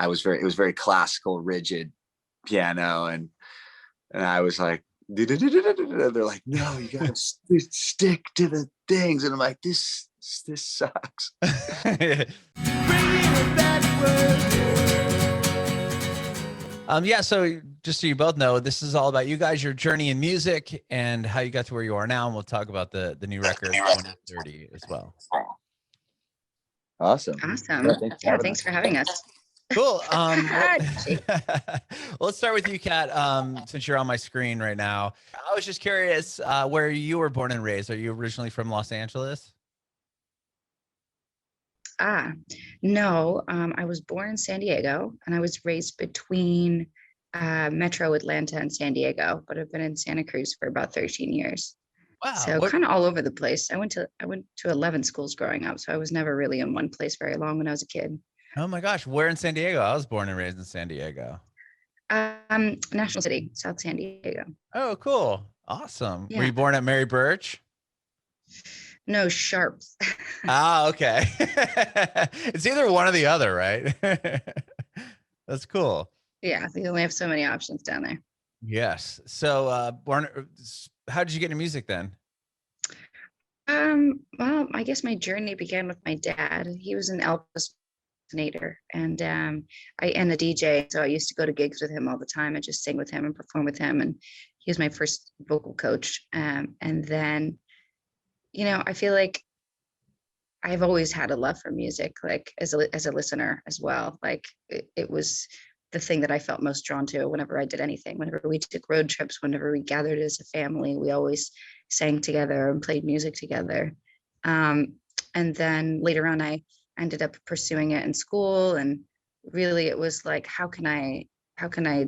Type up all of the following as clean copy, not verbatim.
it was very classical, rigid piano. And I was like, they're like, no, you gotta stick to the things. And I'm like, this sucks. Yeah, so just so you both know, this is all about you guys, your journey in music, and how you got to where you are now. And we'll talk about the new record 2030 as well. Awesome. Yeah, thanks for having us. Cool. Let's start with you, Kat, since you're on my screen right now. I was just curious where you were born and raised. Are you originally from Los Angeles? No, I was born in San Diego, and I was raised between Metro Atlanta and San Diego, but I've been in Santa Cruz for about 13 years. Wow. So kind of all over the place. I went to 11 schools growing up, so I was never really in one place very long when I was a kid. Oh my gosh, where in San Diego? I was born and raised in San Diego. National City, South San Diego. Oh, cool. Awesome. Yeah. Were you born at Mary Birch? No, Sharps. Okay. It's either one or the other, right? That's cool. Yeah, we only have so many options down there. Yes. So, how did you get into music then? Well, I guess my journey began with my dad. He was an Elvis impersonator, and a DJ. So I used to go to gigs with him all the time and just sing with him and perform with him. And he was my first vocal coach. And then, I feel like I've always had a love for music, like as a listener as well. Like it was the thing that I felt most drawn to whenever I did anything. Whenever we took road trips, whenever we gathered as a family, we always sang together and played music together. And then later on, I ended up pursuing it in school. And really it was like, how can I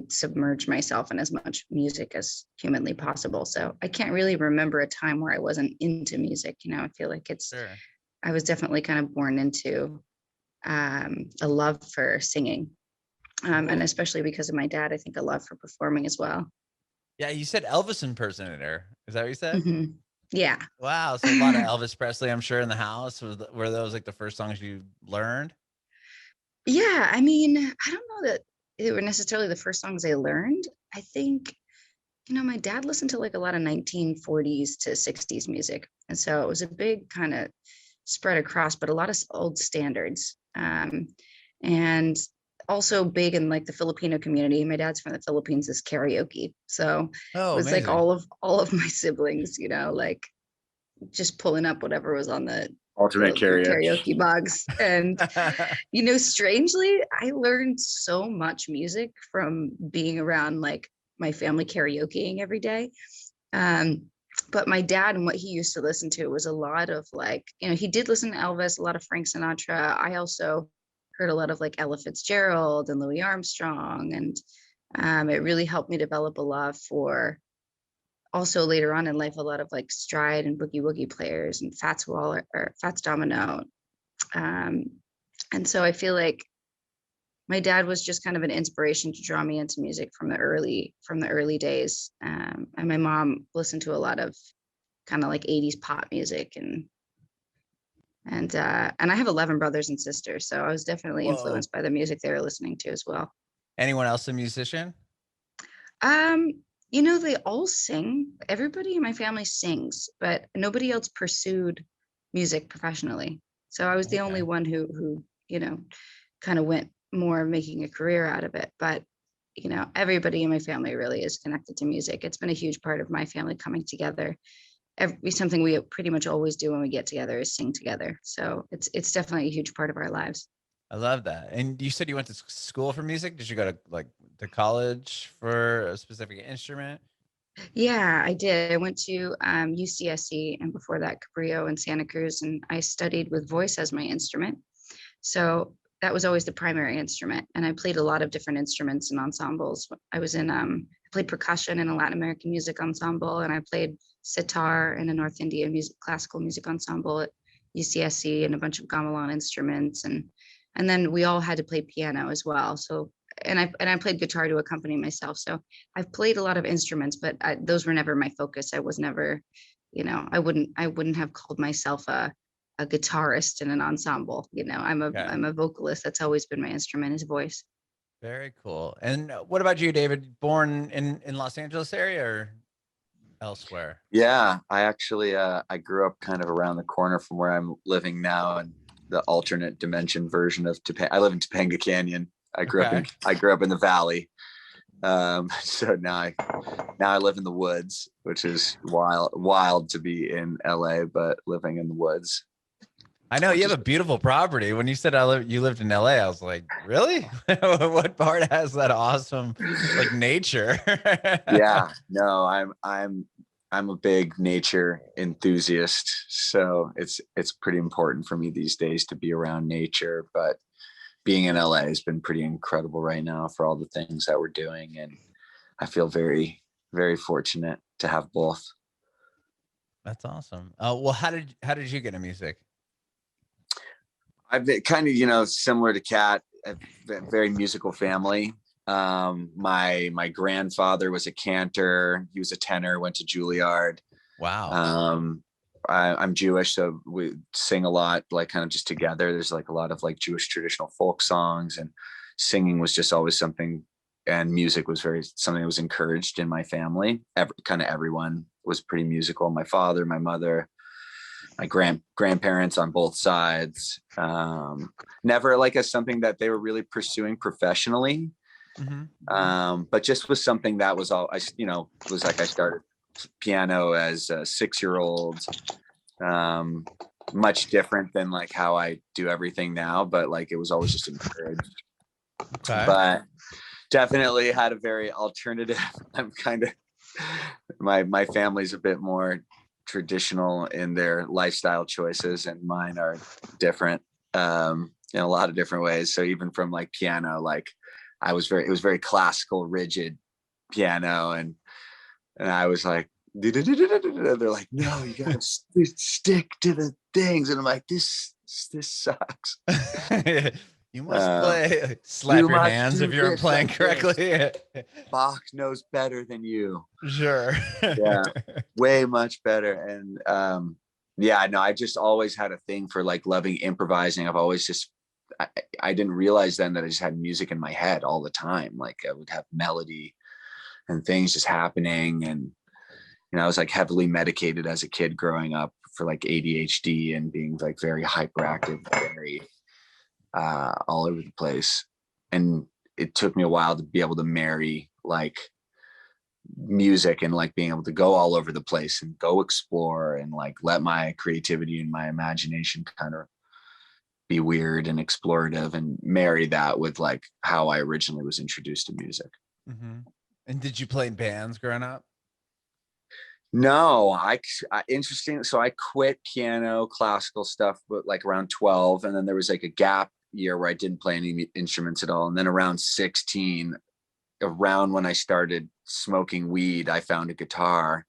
submerge myself in as much music as humanly possible? So I can't really remember a time where I wasn't into music. I feel like Sure. I was definitely kind of born into a love for singing. And especially because of my dad, I think a love for performing as well. Yeah, you said Elvis impersonator. Is that what you said? Mm-hmm. Yeah. Wow. So a lot of Elvis Presley, I'm sure, in the house. Were those like the first songs you learned? Yeah. I mean, I don't know that they were necessarily the first songs I learned. I think, my dad listened to like a lot of 1940s to 60s music. And so it was a big kind of spread across, but a lot of old standards. And also big in like the Filipino community. My dad's from the Philippines, is karaoke. So it was amazing. like all of my siblings, like just pulling up whatever was on the alternate karaoke box. And, strangely, I learned so much music from being around like my family karaokeing every day. But my dad and what he used to listen to was a lot of like, he did listen to Elvis, a lot of Frank Sinatra. I also heard a lot of like Ella Fitzgerald and Louis Armstrong. And it really helped me develop a love for also later on in life, a lot of like stride and boogie woogie players and Fats Waller or Fats Domino. And so I feel like my dad was just kind of an inspiration to draw me into music from the early days. And my mom listened to a lot of kind of like 80s pop music and I have 11 brothers and sisters, so I was definitely influenced by the music they were listening to as well. Anyone else a musician? They all sing. Everybody in my family sings, but nobody else pursued music professionally. So I was the only one who kind of went more making a career out of it. But everybody in my family really is connected to music. It's been a huge part of my family coming together. Something we pretty much always do when we get together is sing together. So it's definitely a huge part of our lives. I love that. And you said you went to school for music. Did you go to college for a specific instrument? Yeah, I did. I went to UCSC and before that Cabrillo in Santa Cruz, and I studied with voice as my instrument. So that was always the primary instrument. And I played a lot of different instruments and ensembles. I was in, I played percussion in a Latin American music ensemble, and I played sitar in a North Indian classical music ensemble at UCSC, and a bunch of gamelan instruments. And then we all had to play piano as well. So, and I played guitar to accompany myself. So I've played a lot of instruments, but those were never my focus. I was never, I wouldn't have called myself a a guitarist in an ensemble. You know, Okay. I'm a vocalist. That's always been my instrument, is voice. Very cool. And what about you, David? Born in Los Angeles area or elsewhere? Yeah, I actually I grew up kind of around the corner from where I'm living now, and the alternate dimension version of Topanga. I live in Topanga Canyon. Okay. I grew up in the valley. So now I live in the woods, which is wild to be in LA, but living in the woods. I know you have a beautiful property. When you said you lived in LA, I was like, really? What part has that awesome like nature? Yeah, no, I'm a big nature enthusiast, so it's pretty important for me these days to be around nature. But being in LA has been pretty incredible right now for all the things that we're doing, and I feel very, very fortunate to have both. That's awesome. Well, how did you get into music? I've been kind of, similar to Kat, a very musical family. My grandfather was a cantor. He was a tenor, went to Juilliard. Wow. I'm Jewish, so we sing a lot, like kind of just together. There's like a lot of like Jewish traditional folk songs, and singing was just always something, and music was something that was encouraged in my family. Kind of everyone was pretty musical. My father, my mother, my grandparents on both sides. Never like as something that they were really pursuing professionally. But just was something that was all was like I started piano as a 6-year-old. Much different than like how I do everything now, but like it was always just encouraged. Okay. But definitely had a very alternative. I'm kind of my family's a bit more traditional in their lifestyle choices, and mine are different in a lot of different ways. So even from like piano, like it was very classical, rigid piano, and I was like, they're like, no, you gotta stick to the things, and I'm like, this sucks. You must play. Slap You your must hands do if you're this playing like this. correctly. Bach knows better than you. Sure. Yeah, way much better. And yeah, no, I just always had a thing for like loving improvising. I've always just I didn't realize then that I just had music in my head all the time. Like I would have melody and things just happening, and I was like heavily medicated as a kid growing up for like ADHD and being like very hyperactive, very all over the place. And it took me a while to be able to marry like music and like being able to go all over the place and go explore and like let my creativity and my imagination kind of be weird and explorative, and marry that with like how I originally was introduced to music. And did you play in bands growing up? No, interesting. So I quit piano, classical stuff, but like around 12. And then there was like a gap year where I didn't play any instruments at all. And then around 16, around when I started smoking weed, I found a guitar.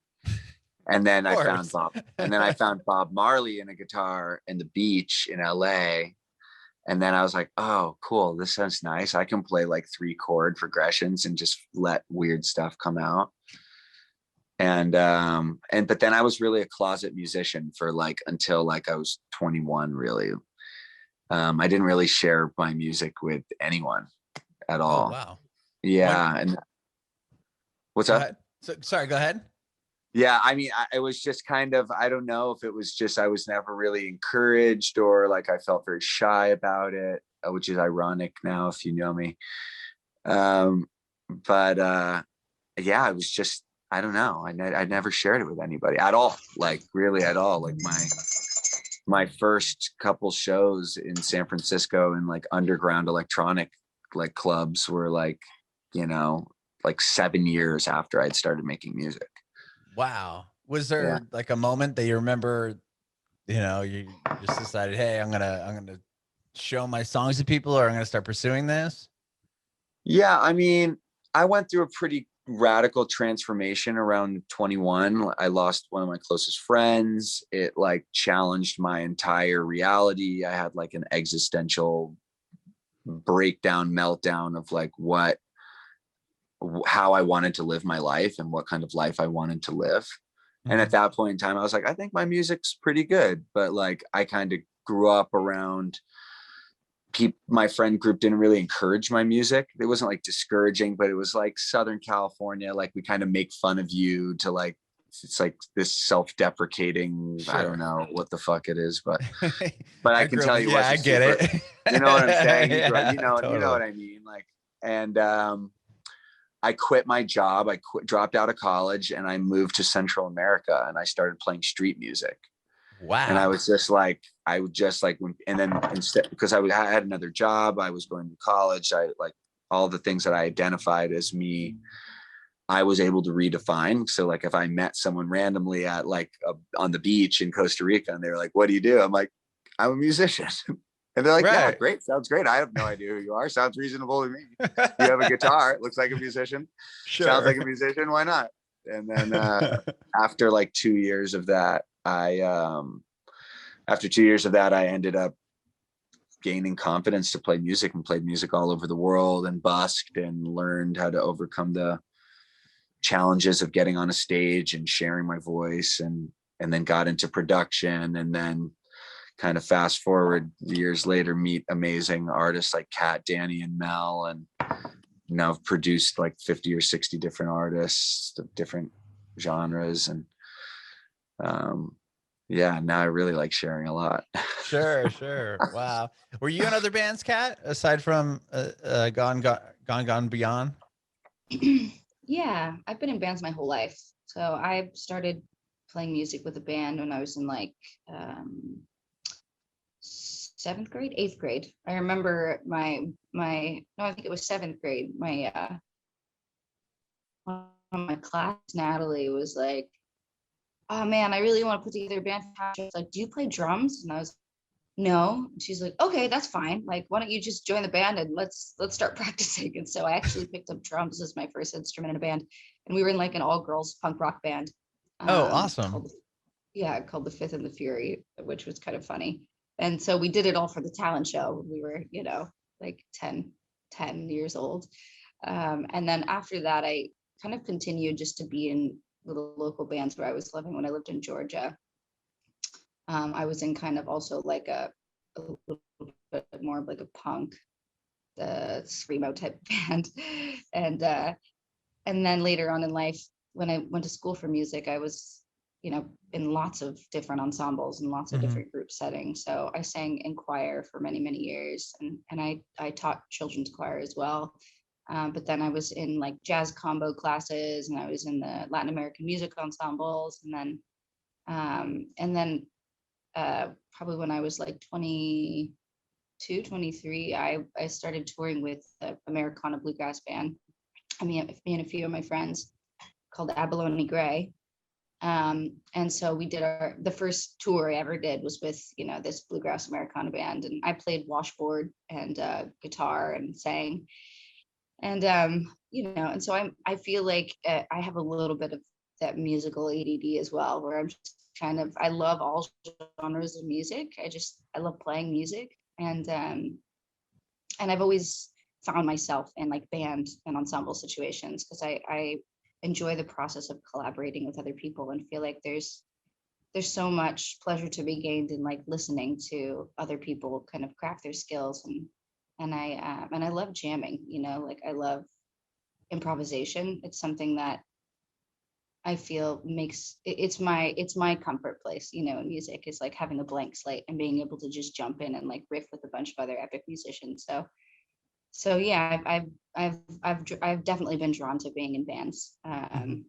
And then I found Bob Marley in a guitar in the beach in LA. And then I was like, oh, cool. This sounds nice. I can play like 3-chord progressions and just let weird stuff come out. And but then I was really a closet musician for like until like I was 21, really. I didn't really share my music with anyone at all. Oh, wow. Yeah. And what's up? Sorry, go ahead. Yeah, I mean, it was just kind of, I don't know if it was just I was never really encouraged, or like I felt very shy about it, which is ironic now if you know me. But yeah, it was just, I don't know. I never shared it with anybody at all, like really at all. Like my first couple shows in San Francisco in like underground electronic like clubs were like, like 7 years after I'd started making music. Wow. Was there like a moment that you remember, you just decided, hey, I'm gonna show my songs to people, or I'm gonna start pursuing this? Yeah, I mean, I went through a pretty radical transformation around 21. I lost one of my closest friends. It like challenged my entire reality. I had like an existential breakdown, meltdown of like how I wanted to live my life and what kind of life I wanted to live. And at Mhm. that point in time, I was like, I think my music's pretty good, but like I kind of grew up around people. My friend group didn't really encourage my music. It wasn't like discouraging, but it was like Southern California, like we kind of make fun of you to like, it's like this self-deprecating, I don't Sure. know what the fuck it is, but I I can grew up, tell you yeah, I wasn't get super, it. you know what I'm saying? You grew up, Yeah, you know totally. what I mean? Like, and I quit my job. Dropped out of college, and I moved to Central America, and I started playing street music. And I Wow. was just like, I would just like, and then instead, because I had another job, I was going to college. I like all the things that I identified as me, I was able to redefine. So like, if I met someone randomly at like on the beach in Costa Rica, and they were like, "What do you do?" I'm like, "I'm a musician." And they're like, "Yeah, Right. great. Sounds great. I have no idea who you are. Sounds reasonable to me. You have a guitar. It looks like a musician. Sounds Sure. like a musician. Why not?" And then after like 2 years of that, after 2 years of that, I ended up gaining confidence to play music, and played music all over the world, and busked and learned how to overcome the challenges of getting on a stage and sharing my voice, and then got into production, and then kind of fast forward years later, meet amazing artists like Kat, Danny, and Mel, and now I've produced like 50 or 60 different artists of different genres. And yeah, now I really like sharing a lot. Sure, sure. Wow. Were you in other bands, Kat, aside from Gone Beyond? Yeah, I've been in bands my whole life. So I started playing music with a band when I was in like um, seventh grade, eighth grade. I remember my no, I think it was seventh grade. One of my class, Natalie, was like, "Oh man, I really want to put together a band." She was like, "Do you play drums?" And I was, "No." And she's like, "Okay, that's fine. Like, why don't you just join the band and let's start practicing." And so I actually picked up drums as my first instrument in a band, and we were in like an all girls punk rock band, Oh, awesome. called, yeah, called the Fifth and the Fury, which was kind of funny. And so we did it all for the talent show. We were, like 10 years old. And then after that, I kind of continued just to be in little local bands where I was living when I lived in Georgia. I was in kind of also like a little bit more of like a punk, the screamo type band. And and then later on in life, when I went to school for music, I was, in lots of different ensembles and lots of Hmm. different group settings. So I sang in choir for many, many years, and I taught children's choir as well. But then I was in like jazz combo classes, and I was in the Latin American music ensembles, and then probably when I was like 22, 23, I started touring with the Americana bluegrass band. Me and a few of my friends, called Abalone Gray. And so we did the first tour I ever did was with, this bluegrass Americana band. And I played washboard and guitar and sang. And, and so I feel like I have a little bit of that musical ADD as well, where I'm just I love all genres of music. I love playing music. And I've always found myself in like band and ensemble situations because I enjoy the process of collaborating with other people and feel like there's so much pleasure to be gained in like listening to other people kind of craft their skills. And I love jamming, like I love improvisation. It's something that I feel it's my comfort place, in music. Is like having a blank slate and being able to just jump in and like riff with a bunch of other epic musicians. So yeah, I've definitely been drawn to being in bands, Hmm.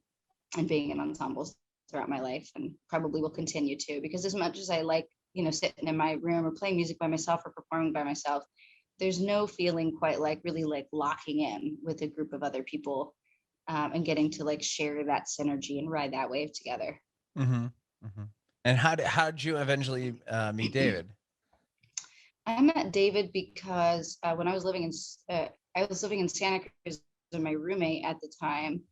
and being in ensembles throughout my life, and probably will continue to, because as much as I like, sitting in my room or playing music by myself or performing by myself, there's no feeling quite like really like locking in with a group of other people, and getting to like share that synergy and ride that wave together. Hmm. Hmm. And how did you eventually meet David? I met David because when I was living in Santa Cruz, and my roommate at the time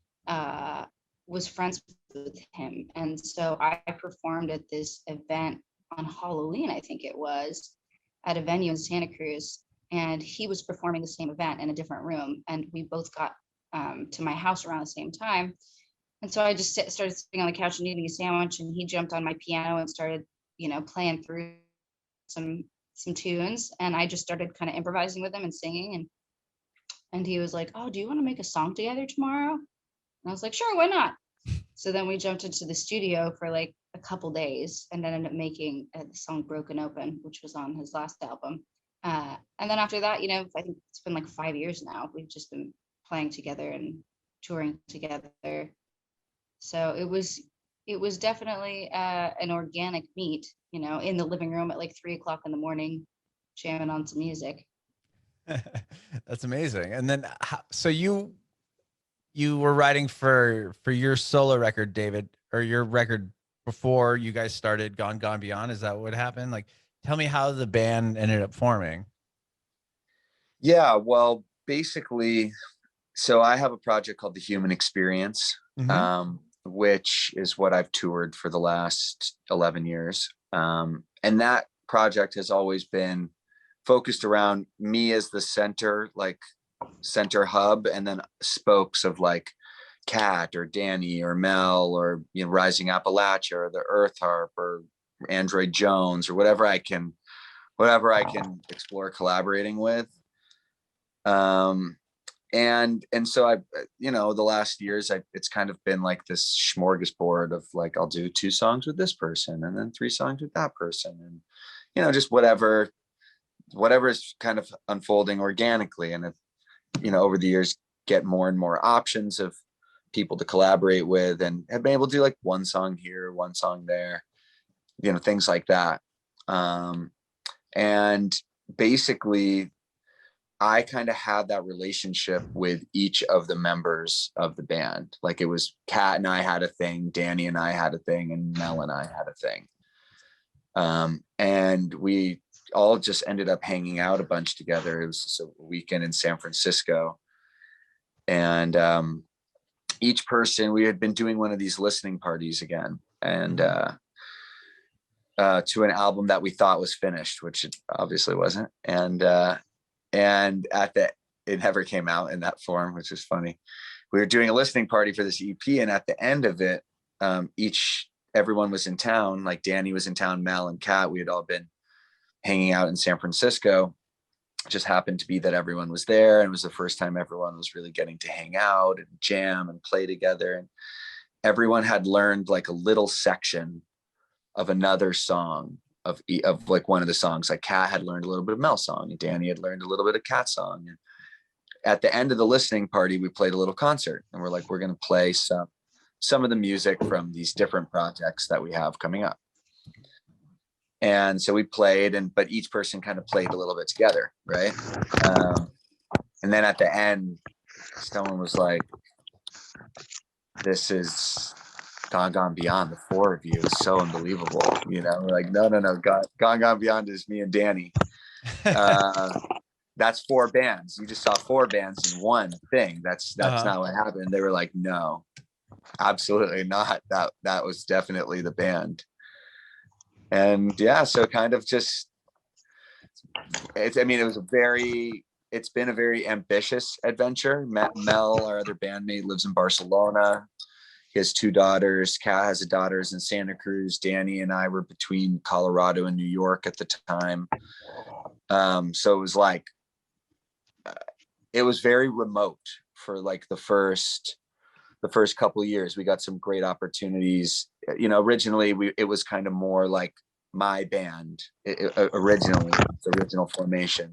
was friends with him, and so I performed at this event on Halloween, I think it was, at a venue in Santa Cruz, and he was performing the same event in a different room, and we both got to my house around the same time. And so I just started sitting on the couch and eating a sandwich, and he jumped on my piano and started, playing through some tunes, and I just started kind of improvising with him and singing, and he was like, "Oh, do you want to make a song together tomorrow?" And I was like, "Sure, why not?" So then we jumped into the studio for like a couple days, and then ended up making the song "Broken Open," which was on his last album. And then after that, I think it's been like 5 years now. We've just been playing together and touring together. So it was definitely an organic meet, in the living room at like 3 o'clock in the morning, jamming on some music. That's amazing. And then, so you were writing for your solo record, David, or your record before you guys started Gone Beyond. Is that what happened? Like, tell me how the band ended up forming. Yeah, well, basically, so I have a project called The Human Experience, which is what I've toured for the last 11 years. And that project has always been focused around me as the center hub, and then spokes of like Kat or Danny or Mel or Rising Appalachia or the Earth Harp or Android Jones or whatever I can explore collaborating with. And so I, the last years, it's kind of been like this smorgasbord of like, I'll do 2 songs with this person and then 3 songs with that person, and just whatever is kind of unfolding organically. And if, over the years, get more and more options of people to collaborate with, and have been able to do like 1 song here, 1 song there, things like that. And basically, I kind of had that relationship with each of the members of the band. Like, it was Kat and I had a thing, Danny and I had a thing, and Mel and I had a thing. And we all just ended up hanging out a bunch together. It was just a weekend in San Francisco. And each person, we had been doing one of these listening parties again, and to an album that we thought was finished, which it obviously wasn't. And it never came out in that form, which is funny. We were doing a listening party for this EP, and at the end of it, everyone was in town. Like, Danny was in town, Mel and Kat, we had all been hanging out in San Francisco. It just happened to be that everyone was there, and it was the first time everyone was really getting to hang out and jam and play together. And everyone had learned like a little section of another song of like one of the songs. Like, Kat had learned a little bit of Mel song, and Danny had learned a little bit of Kat song. And at the end of the listening party, we played a little concert, and we're like, we're going to play some of the music from these different projects that we have coming up. And so we played, but each person kind of played a little bit together, right? And then at the end, someone was like, "This is Gone Beyond. The 4 of you is so unbelievable." We're like, no. Gone Beyond is me and Danny. That's 4 bands. You just saw 4 bands in one thing. That's not what happened. They were like, no, absolutely not. That was definitely the band. And yeah, so kind of just, it's been a very ambitious adventure. Mel, our other bandmate, lives in Barcelona. He has 2 daughters. Kat has a daughter in Santa Cruz. Danny and I were between Colorado and New York at the time. So it was like, it was very remote for like the first couple of years. We got some great opportunities. Originally it was kind of more like my band, original formation.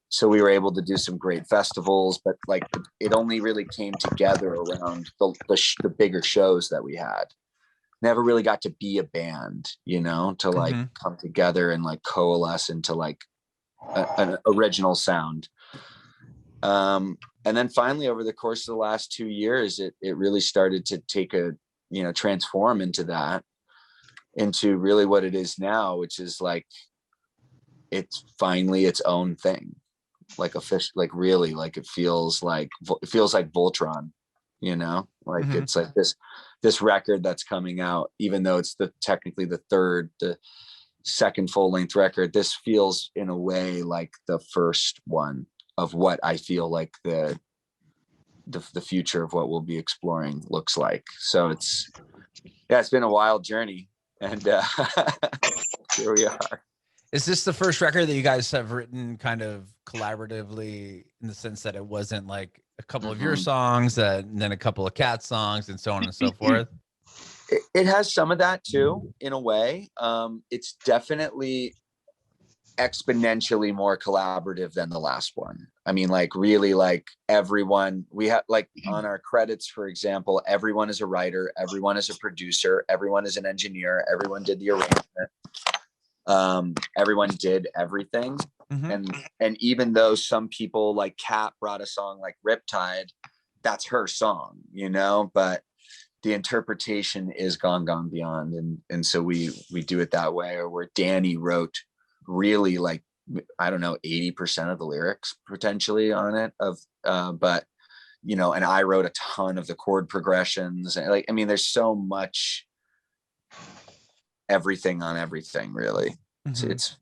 So we were able to do some great festivals, but like it only really came together around the bigger shows that we had. Never really got to be a band, to like come together and like coalesce into like an original sound. And then finally, over the course of the last 2 years, it really started to take transform into really what it is now, which is like, it's finally its own thing. Like a fish, like really, like it feels like Voltron, like it's like this record that's coming out, even though it's technically the second full-length record. This feels in a way like the first one of what I feel like the the future of what we'll be exploring looks like. So it's been a wild journey, and here we are. Is this the first record that you guys have written kind of collaboratively, in the sense that it wasn't like a couple of your songs and then a couple of Cat songs and so on and so forth? It has some of that too, in a way. It's definitely exponentially more collaborative than the last one. I mean, like, really, like, everyone, we have, like, on our credits, for example, everyone is a writer, everyone is a producer, everyone is an engineer, everyone did the arrangement. Everyone did everything. And even though some people, like Kat, brought a song like Riptide, that's her song, you know, but the interpretation is Gone Beyond. And so we do it that way. Or where Danny wrote really, like, I don't know, 80% of the lyrics potentially on it, but, you know, and I wrote a ton of the chord progressions. And, like, I mean, there's so much everything on everything, really. It's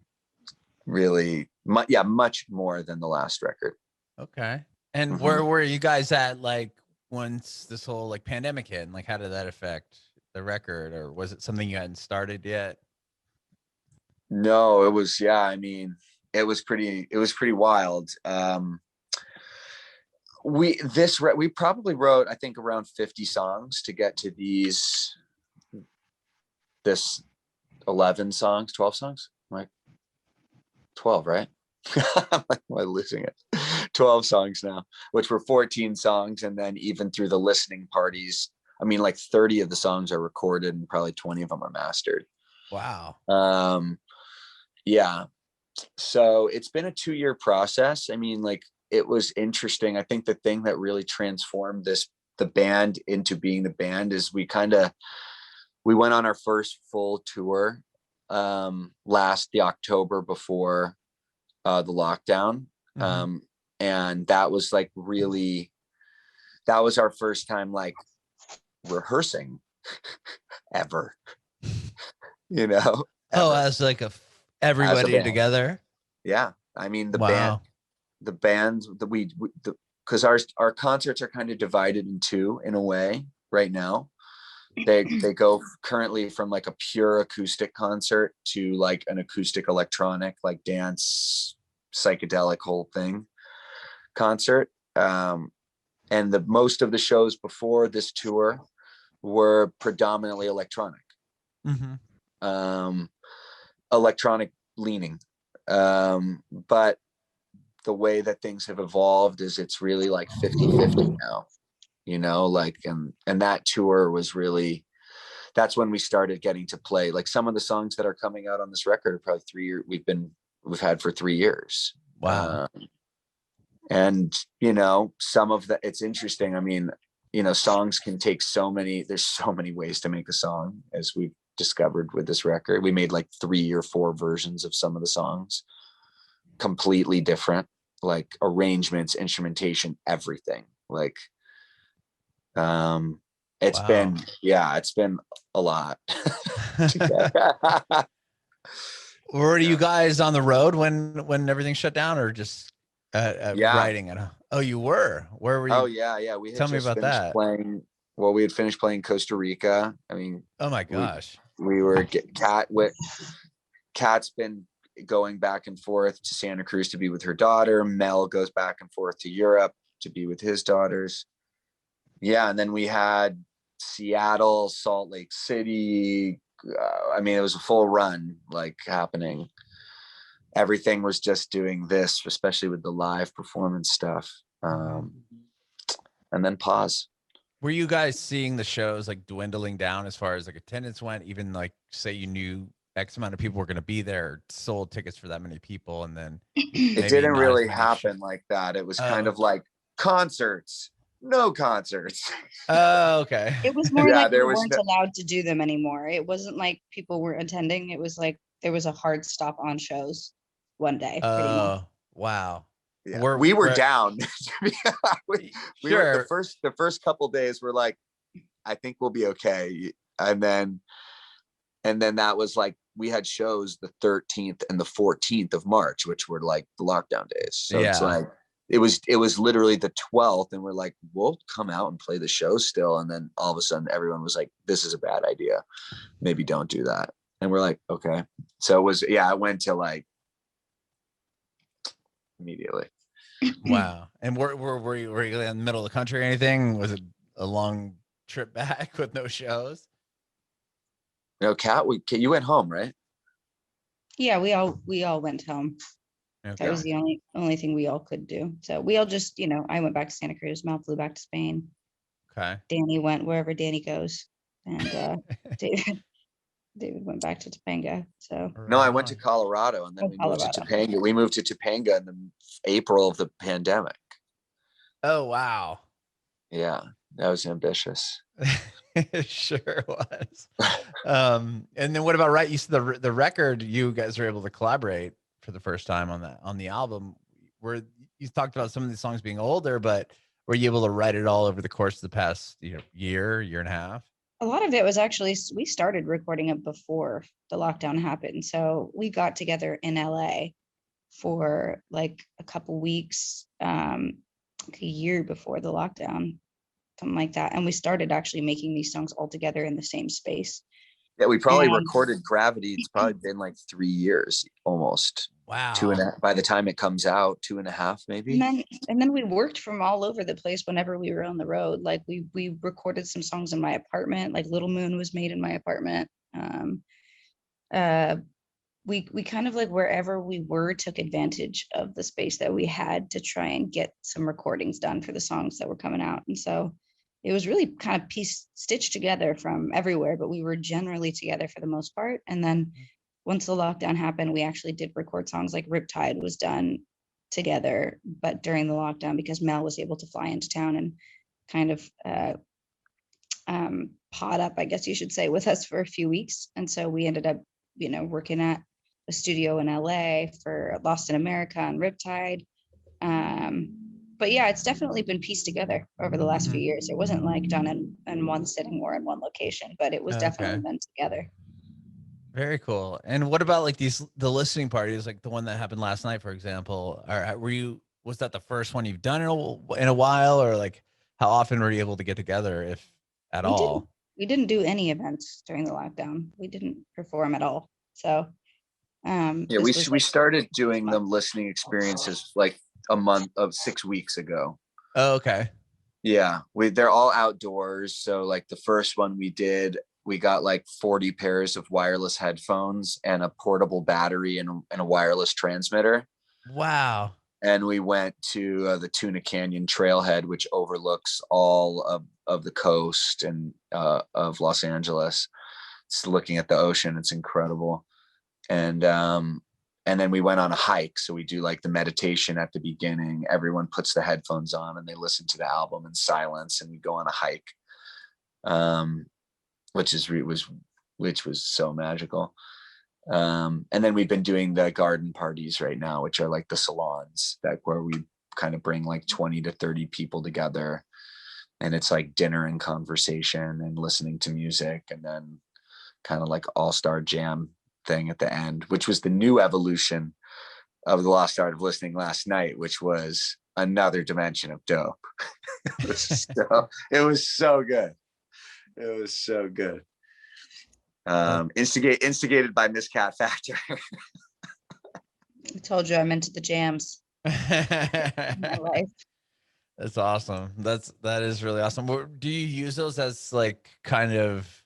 really much more than the last record. Okay. And where were you guys at, like, once this whole, like, pandemic hit, and, like, how did that affect the record, or was it something you hadn't started yet? No, it was, I mean, it was pretty wild. We probably wrote, I think, around 50 songs to get to this 11 songs, 12 songs, like 12, right? I'm like, am I losing it? 12 songs now, which were 14 songs. And then even through the listening parties, I mean, like 30 of the songs are recorded and probably 20 of them are mastered. Wow. Yeah. So it's been a 2-year process. I mean, like, it was interesting. I think the thing that really transformed the band into being the band is we went on our first full tour the October before the lockdown. And that was, like, really, that was our first time, like, rehearsing ever, you know? Oh, as like everybody together. Yeah. I mean, the band that because our concerts are kind of divided in two, in a way, right now. They go currently from, like, a pure acoustic concert to, like, an acoustic electronic, like, dance, psychedelic whole thing concert. And the most of the shows before this tour were predominantly electronic. Electronic leaning. But the way that things have evolved is it's really like 50-50 now, you know, like, and that tour was really, that's when we started getting to play, like, some of the songs that are coming out on this record are probably 3 years we've had for 3 years. Wow. And, you know, it's interesting. I mean, you know, songs can take there's so many ways to make a song, as we've discovered with this record. We made like 3 or 4 versions of some of the songs, completely different, like arrangements, instrumentation, everything. Like, it's been a lot. Were you guys on the road when everything shut down, or just writing it? Oh, you were. Where were you? Oh yeah. We had Tell me about that. We had finished playing Costa Rica. I mean, oh my gosh. We were Kat's been going back and forth to Santa Cruz to be with her daughter. Mel goes back and forth to Europe to be with his daughters. Yeah, and then we had Seattle, Salt Lake City. I mean, it was a full run, like, happening. Everything was just doing this, especially with the live performance stuff. And then pause. Were you guys seeing the shows, like, dwindling down as far as, like, attendance went? Even, like, say you knew X amount of people were going to be there, sold tickets for that many people, and then it didn't really happen like that. It was kind of like concerts, no concerts. Oh, okay. It was more like we weren't allowed to do them anymore. It wasn't like people weren't attending. It was like there was a hard stop on shows one day. Oh, wow. Yeah. We were down. we sure. were the first couple days we're like, I think we'll be okay. And then that was like, we had shows the 13th and the 14th of March, which were like the lockdown days. So it's like, it was literally the 12th, and we're like, we'll come out and play the show still. And then all of a sudden everyone was like, this is a bad idea, maybe don't do that. And we're like, okay. So it was, I went to like immediately. Wow. And were you in the middle of the country or anything? Was it a long trip back with no shows? No, Kat, you went home, right? Yeah, we all went home. Okay. That was the only thing we all could do. So we all just, I went back to Santa Cruz, Mel flew back to Spain. Okay. Danny went wherever Danny goes. And David went back to Topanga. So No, I went to Colorado, and then we moved to Topanga. We moved to Topanga in the April of the pandemic. Oh, wow. Yeah, that was ambitious. It sure was. And then what about you said the record, you guys were able to collaborate for the first time on the album, where you talked about some of these songs being older, but were you able to write it all over the course of the past year and a half? a lot of it was actually, we started recording it before the lockdown happened. So we got together in LA for like a couple weeks, like a year before the lockdown, something like that. And we started actually making these songs all together in the same space. Yeah, we probably recorded Gravity. It's probably been like 3 years almost. Wow. 2.5 by the time it comes out, 2.5 maybe. And then we worked from all over the place whenever we were on the road. Like we recorded some songs in my apartment, like Little Moon was made in my apartment. We kind of like wherever we were took advantage of the space that we had to try and get some recordings done for the songs that were coming out. And so it was really kind of stitched together from everywhere, but we were generally together for the most part. And then once the lockdown happened, we actually did record songs, like Riptide was done together, but during the lockdown, because Mel was able to fly into town and kind of pod up, I guess you should say, with us for a few weeks. And so we ended up, working at a studio in LA for Lost in America and Riptide. But yeah, it's definitely been pieced together over the last few years. It wasn't like done in one sitting or in one location, but it was definitely done together. Very cool. And what about like the listening parties, like the one that happened last night, for example? Was that the first one you've done in a while, or like how often were you able to get together, if at all? We didn't do any events during the lockdown. We didn't perform at all. So we started doing them listening experiences like a month of 6 weeks ago. Oh, okay. Yeah, they're all outdoors. So like the first one we did, we got like 40 pairs of wireless headphones and a portable battery and a wireless transmitter. Wow. And we went to the Tuna Canyon trailhead, which overlooks all of the coast and of Los Angeles. It's looking at the ocean. It's incredible. And then we went on a hike. So we do like the meditation at the beginning. Everyone puts the headphones on and they listen to the album in silence, and we go on a hike, which was so magical. And then we've been doing the garden parties right now, which are like the salons where we kind of bring like 20 to 30 people together. And it's like dinner and conversation and listening to music, and then kind of like all-star jam thing at the end, which was the new evolution of the lost art of listening last night, which was another dimension of dope. It was so good. It was so good. Instigated by Miss Cat Factor. I told you I'm into the jams in my life. That's awesome. That is really awesome. Do you use those as like kind of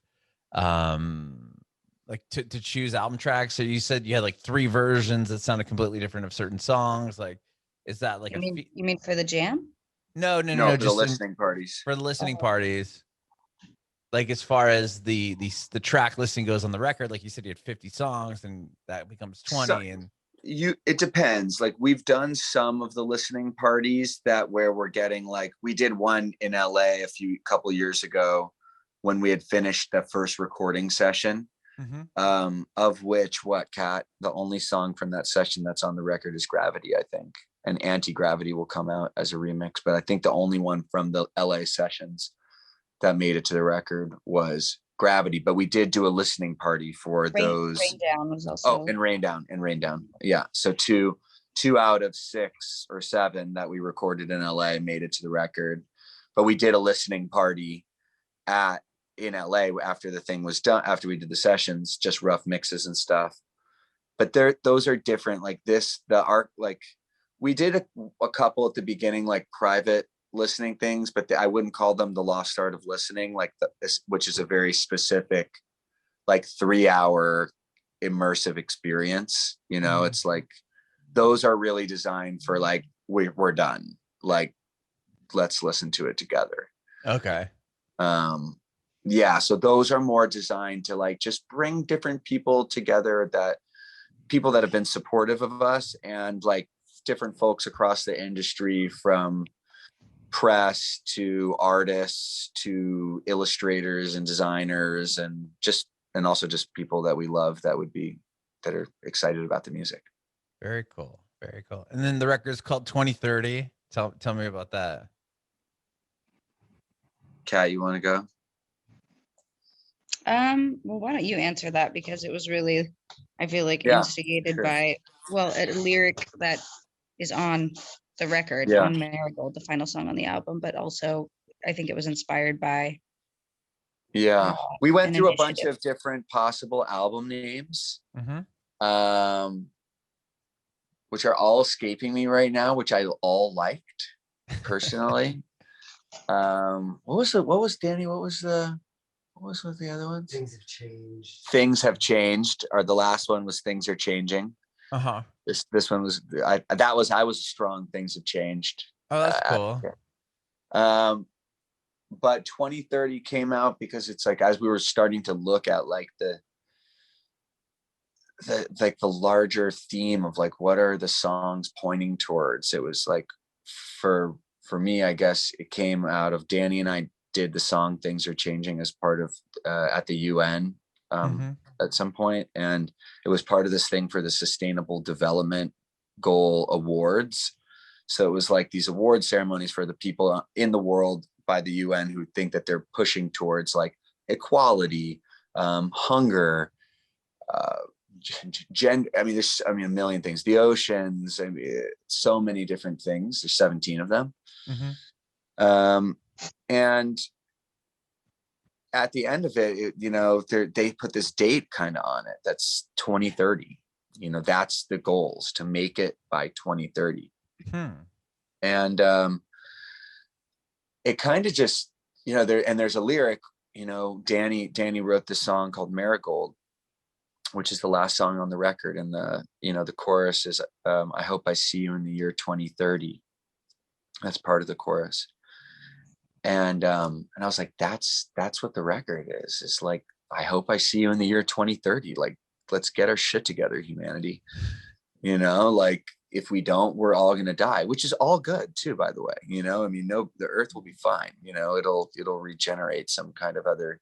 like to choose album tracks? So you said you had like 3 versions that sounded completely different of certain songs. Like, is that like you mean for the jam? No, for the listening parties. For the listening parties. Like as far as the track listing goes on the record, like you said, you had 50 songs, and that becomes 20. It depends. Like we've done some of the listening parties where we're getting like, we did one in LA a couple years ago when we had finished the first recording session. Of which, Kat, the only song from that session that's on the record is Gravity, I think, and Anti-Gravity will come out as a remix, but I think the only one from the LA sessions that made it to the record was Gravity. But we did do a listening party for those. Rain Down was also. And Rain Down. Yeah, so 2 2 out of 6 or 7 that we recorded in LA made it to the record. But we did a listening party in LA after the thing was done, after we did the sessions, just rough mixes and stuff. But those are different. Like we did a couple at the beginning, like private listening things, but I wouldn't call them the lost art of listening, which is a very specific, like 3-hour immersive experience. It's like, those are really designed for like, we're done. Like, let's listen to it together. Okay. Yeah. So those are more designed to like, just bring different people together, people that have been supportive of us, and like different folks across the industry, from press to artists to illustrators and designers, and also just people that we love that are excited about the music. Very cool. Very cool. And then the record is called 2030. Tell me about that. Kat, you want to go? Well, why don't you answer that, because it was really, I feel like, instigated by, a lyric that is on the record, on Marigold, the final song on the album, but also I think it was inspired by. We went through a bunch of different possible album names, which are all escaping me right now, which I all liked personally. What was with the other ones? Things Have Changed. Things Have Changed, or the last one was Things Are Changing. This one was, I was strong. Things Have Changed. Oh, that's cool. But 2030 came out because it's like, as we were starting to look at like the larger theme of like, what are the songs pointing towards? It was like, for me, I guess it came out of Danny and I did the song Things Are Changing as part of at the UN at some point, and it was part of this thing for the Sustainable Development Goal Awards. So it was like these award ceremonies for the people in the world by the UN who think that they're pushing towards like equality, hunger, gender. There's a million things. The oceans. So many different things. There's 17 of them. And at the end of it, they put this date kind of on it. That's 2030. That's the goals, to make it by 2030. And it kind of just, there's a lyric, Danny wrote this song called Marigold, which is the last song on the record. And the chorus is, I hope I see you in the year 2030. That's part of the chorus. And I was like, that's what the record is. It's like, I hope I see you in the year 2030. Like, let's get our shit together, humanity. Like, if we don't, we're all going to die, which is all good too, by the way. The earth will be fine. It'll regenerate some kind of other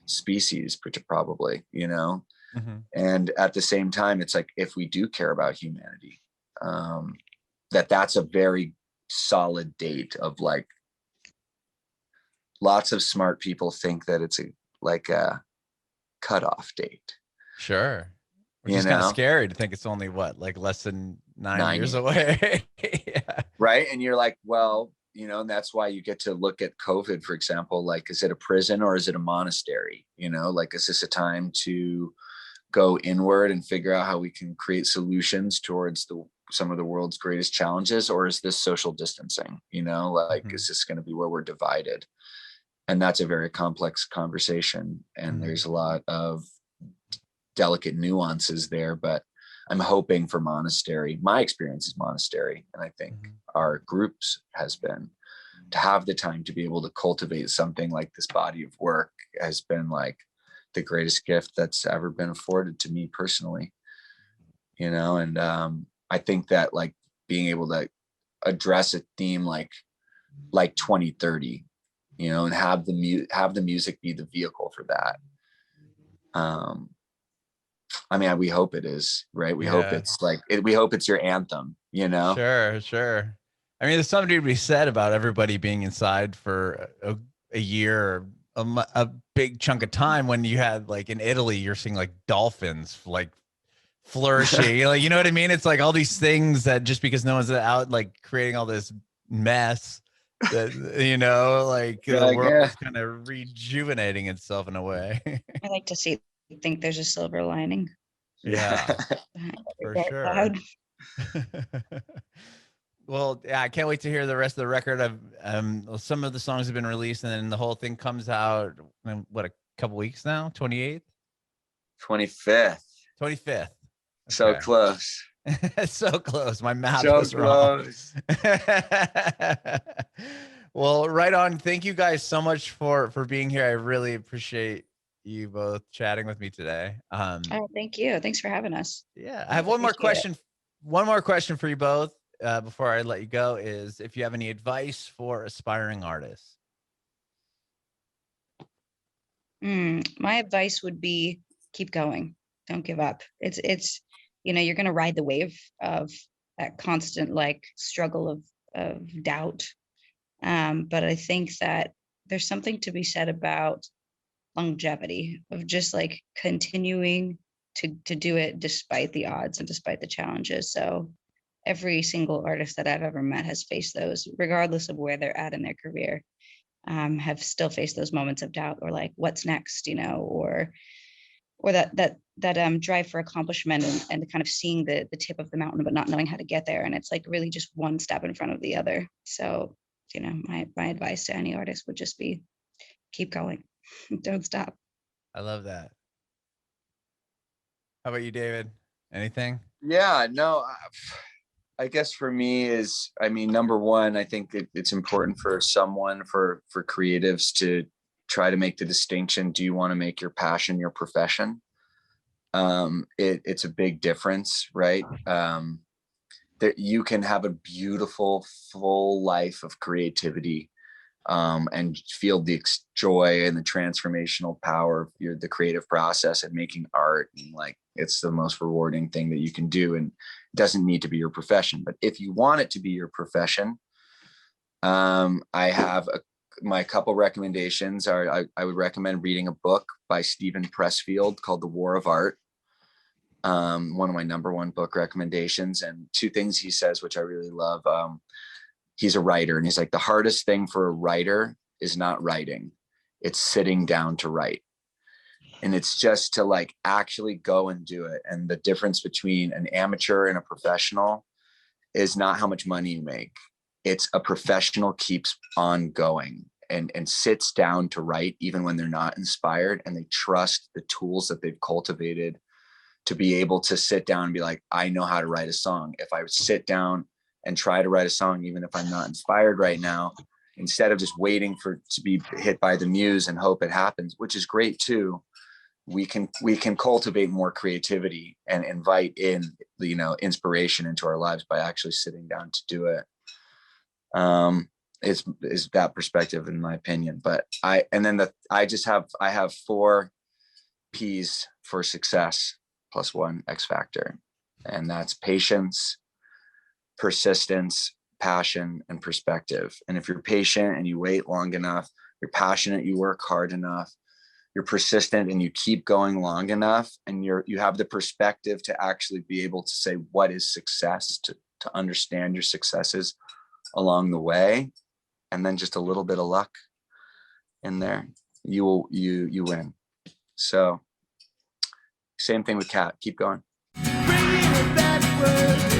species, probably, and at the same time, it's like, if we do care about humanity, that's a very solid date of like, lots of smart people think that it's a cutoff date. Sure. Which is kind of scary to think it's only like less than 9 years away. Yeah. Right. And you're like, well, and that's why you get to look at COVID, for example. Like, is it a prison or is it a monastery? Like, is this a time to go inward and figure out how we can create solutions towards some of the world's greatest challenges? Or is this social distancing? Is this going to be where we're divided? And that's a very complex conversation. And there's a lot of delicate nuances there, but I'm hoping for monastery. My experience is monastery. And I think our groups has been to have the time to be able to cultivate something like this body of work has been like the greatest gift that's ever been afforded to me personally, and I think that like being able to address a theme like 2030, and have the music be the vehicle for that. We hope it is, right? We hope it's we hope it's your anthem, Sure. There's something to be said about everybody being inside for a year, a big chunk of time, when you had like in Italy, you're seeing like dolphins like flourishing. Like, you know what I mean? It's like all these things that just because no one's out, like creating all this mess that, you know, like the world is kind of rejuvenating itself in a way. I like to think there's a silver lining. Yeah, for sure. Well, yeah, I can't wait to hear the rest of the record. Some of the songs have been released, and then the whole thing comes out in what, a couple weeks now? 28th? 25th. 25th. So close. So close. My math so was wrong. Close. Well, right on. Thank you guys so much for being here. I really appreciate you both chatting with me today. Oh, thank you. Thanks for having us. Yeah, I have one more question. One more question for you both before I let you go, is if you have any advice for aspiring artists. My advice would be keep going. Don't give up. It's you know, you're going to ride the wave of that constant like struggle of doubt. But I think that there's something to be said about longevity, of just like continuing to do it despite the odds and despite the challenges. So every single artist that I've ever met has faced those, regardless of where they're at in their career, have still faced those moments of doubt, or like, what's next, you know, or that drive for accomplishment, and kind of seeing the tip of the mountain but not knowing how to get there. And it's like really just one step in front of the other. So, you know, my advice to any artist would just be keep going. Don't stop. I love that. How about you, David? Anything? Yeah, no, I guess for me is, I mean, number one, I think it's important for creatives to try to make the distinction. Do you want to make your passion your profession? It's a big difference, right? That you can have a beautiful, full life of creativity, and feel the joy and the transformational power of the creative process and making art. And like, it's the most rewarding thing that you can do. And it doesn't need to be your profession, but if you want it to be your profession, I have my couple recommendations are, I would recommend reading a book by Stephen Pressfield called The War of Art. One of my number one book recommendations, and two things he says, which I really love. He's a writer, and he's like, the hardest thing for a writer is not writing. It's sitting down to write. And it's just to like actually go and do it. And the difference between an amateur and a professional is not how much money you make. It's a professional keeps on going and sits down to write, even when they're not inspired, and they trust the tools that they've cultivated to be able to sit down and be like, I know how to write a song. If I sit down and try to write a song, even if I'm not inspired right now, instead of just waiting to be hit by the muse and hope it happens, which is great too, we can cultivate more creativity and invite in, you know, inspiration into our lives by actually sitting down to do it. Is that perspective, in my opinion. But I have 4 P's for success plus 1 X factor, and that's patience, persistence, passion, and perspective. And if you're patient and you wait long enough, you're passionate, you work hard enough, you're persistent and you keep going long enough, and you have the perspective to actually be able to say, what is success, to understand your successes along the way, and then just a little bit of luck in there, you win. So same thing with Kat, keep going. Bringing it backward.